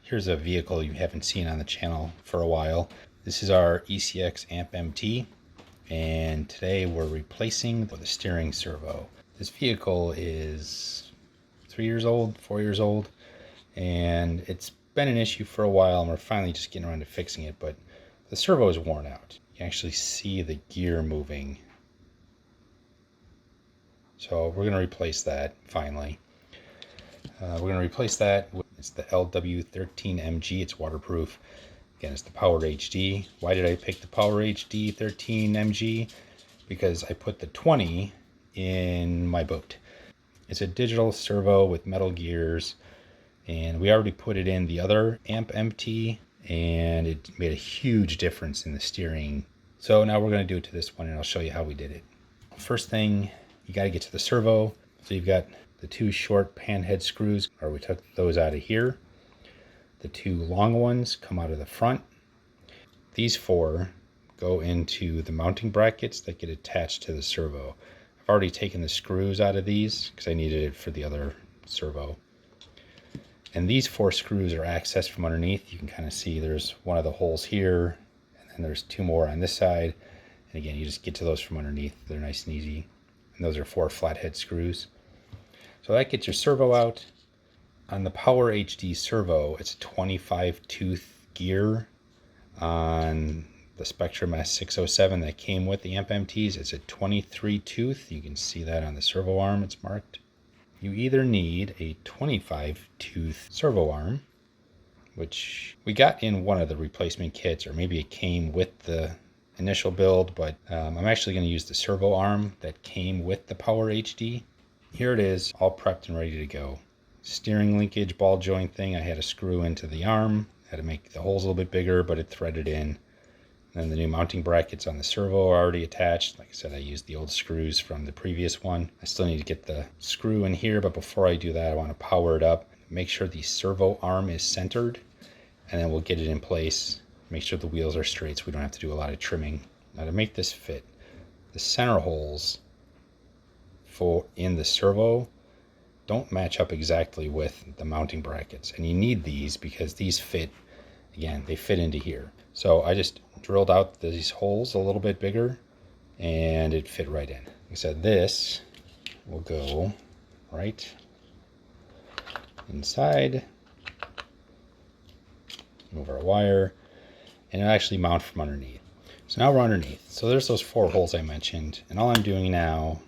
Here's a vehicle you haven't seen on the channel for a while. This is our ECX AMP MT, and today we're replacing the steering servo. This vehicle is 3 years old, 4 years old, and it's been an issue for a while, and we're finally just getting around to fixing it, but the servo is worn out. You can actually see the gear moving. So we're going to replace that finally. We're going to replace that with, it's the LW-13MG. It's waterproof. Again, it's the Power HD. Why did I pick the Power HD 13MG? Because I put the 20 in my boat. It's a digital servo with metal gears, and we already put it in the other AMP MT, and it made a huge difference in the steering. So now we're going to do it to this one, and I'll show you how we did it. First thing, you got to get to the servo. So you've got the two short pan head screws, or we took those out of here. The two long ones come out of the front. These four go into the mounting brackets that get attached to the servo. I've already taken the screws out of these because I needed it for the other servo. And these four screws are accessed from underneath. You can kind of see there's one of the holes here, and then there's two more on this side. And again, you just get to those from underneath. They're nice and easy. And those are four flathead screws. So that gets your servo out. On the Power HD servo, it's a 25 tooth gear. On the Spectrum S607 that came with the AMP MTs, it's a 23 tooth. You can see that on the servo arm, it's marked. You either need a 25 tooth servo arm, which we got in one of the replacement kits, or maybe it came with the initial build, but I'm actually going to use the servo arm that came with the Power HD. Here it is, all prepped and ready to go. Steering linkage ball joint thing, I had to screw into the arm, had to make the holes a little bit bigger, but it threaded in. And then the new mounting brackets on the servo are already attached. Like I said, I used the old screws from the previous one. I still need to get the screw in here, but before I do that, I want to power it up, make sure the servo arm is centered, and then we'll get it in place. Make sure the wheels are straight so we don't have to do a lot of trimming. Now to make this fit, the center holes in the servo don't match up exactly with the mounting brackets, and you need these because these fit, again, they fit into here. So I just drilled out these holes a little bit bigger, and it fit right in. Like I said, this will go right inside. Move our wire, and it'll actually mount from underneath. So now we're underneath. So there's those four holes I mentioned, and all I'm doing now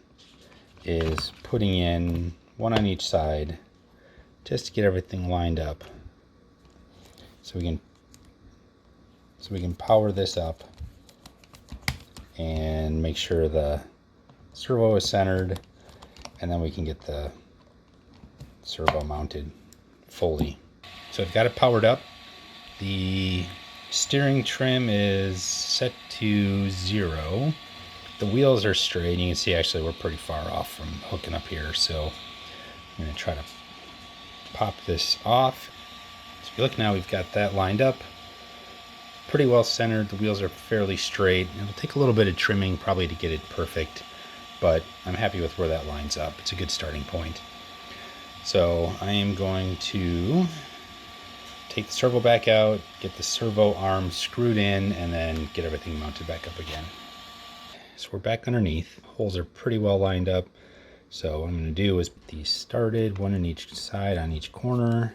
is putting in one on each side just to get everything lined up, so we can power this up and make sure the servo is centered, and then we can get the servo mounted fully. So I've got it powered up. The steering trim is set to 0. The wheels are straight, and you can see actually we're pretty far off from hooking up here, so I'm going to try to pop this off. So if you look now, we've got that lined up pretty well centered. The wheels are fairly straight. It'll take a little bit of trimming probably to get it perfect, but I'm happy with where that lines up. It's a good starting point. So I am going to take the servo back out, get the servo arm screwed in, and then get everything mounted back up again. So we're back underneath. Holes are pretty well lined up. So what I'm going to do is put these started, one on each side on each corner,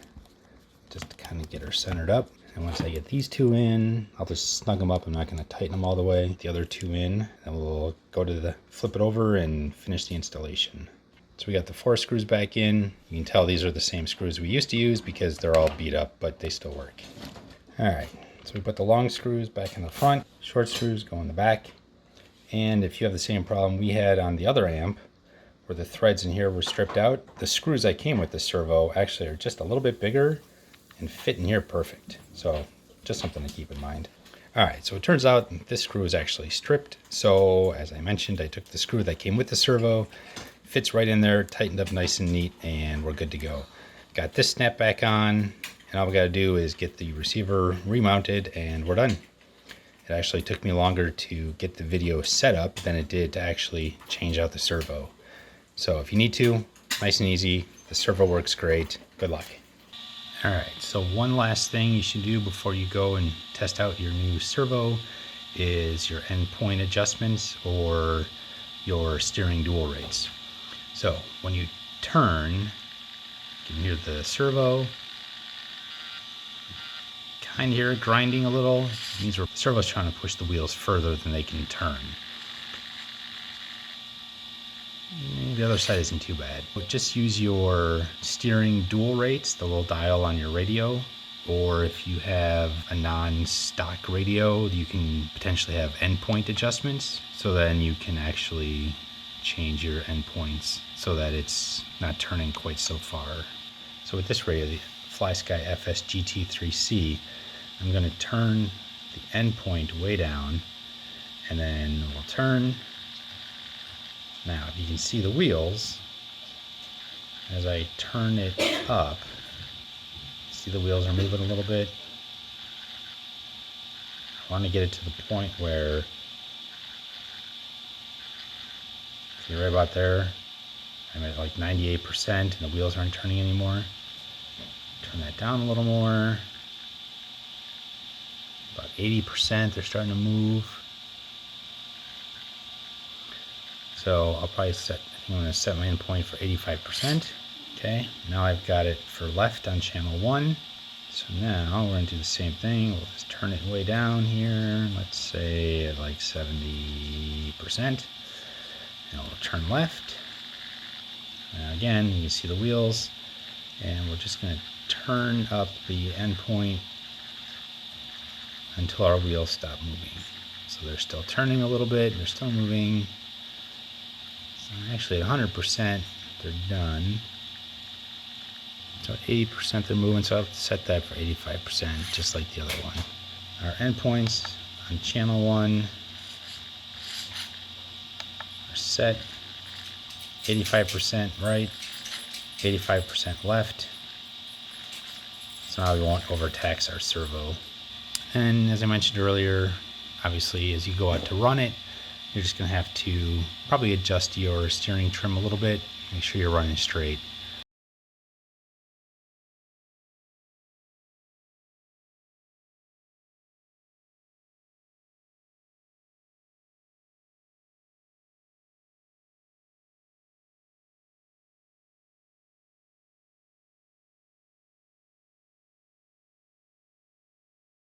just to kind of get her centered up. And once I get these two in, I'll just snug them up. I'm not going to tighten them all the way. The other two in, and we'll go to the flip it over and finish the installation. So we got the four screws back in. You can tell these are the same screws we used to use because they're all beat up, but they still work. All right, so we put the long screws back in the front, short screws go in the back. And if you have the same problem we had on the other amp, where the threads in here were stripped out, the screws that came with the servo actually are just a little bit bigger and fit in here perfect. So just something to keep in mind. All right, so it turns out this screw is actually stripped. So as I mentioned, I took the screw that came with the servo, fits right in there, tightened up nice and neat, and we're good to go. Got this snap back on, and all we gotta do is get the receiver remounted, and we're done. It actually took me longer to get the video set up than it did to actually change out the servo. So if you need to, nice and easy. The servo works great. Good luck. Alright, so one last thing you should do before you go and test out your new servo is your endpoint adjustments or your steering dual rates. So when you turn, you can hear the servo, kind of hear it grinding a little. It means the servo's trying to push the wheels further than they can turn. The other side isn't too bad. But just use your steering dual rates, the little dial on your radio, or if you have a non-stock radio, you can potentially have endpoint adjustments. So then you can actually change your endpoints so that it's not turning quite so far. So with this radio, the FlySky FS GT3C, I'm going to turn the endpoint way down, and then we'll turn. Now, if you can see the wheels, as I turn it up, see the wheels are moving a little bit. I want to get it to the point where, see right about there, I'm at like 98% and the wheels aren't turning anymore. Turn that down a little more. About 80%, they're starting to move. So I'll probably set, I'm going to set my endpoint for 85%. Okay, now I've got it for left on channel 1. So now we're going to do the same thing. We'll just turn it way down here. Let's say at like 70%. And we'll turn left. Now again, you can see the wheels. And we're just going to turn up the endpoint until our wheels stop moving. So they're still turning a little bit. They're still moving. Actually at 100% they're done. So 80% they're moving, so I'll set that for 85%, just like the other one. Our endpoints on channel 1 are set. 85% right, 85% left. So now we won't overtax our servo. And as I mentioned earlier, obviously as you go out to run it, you're just going to have to probably adjust your steering trim a little bit, make sure you're running straight.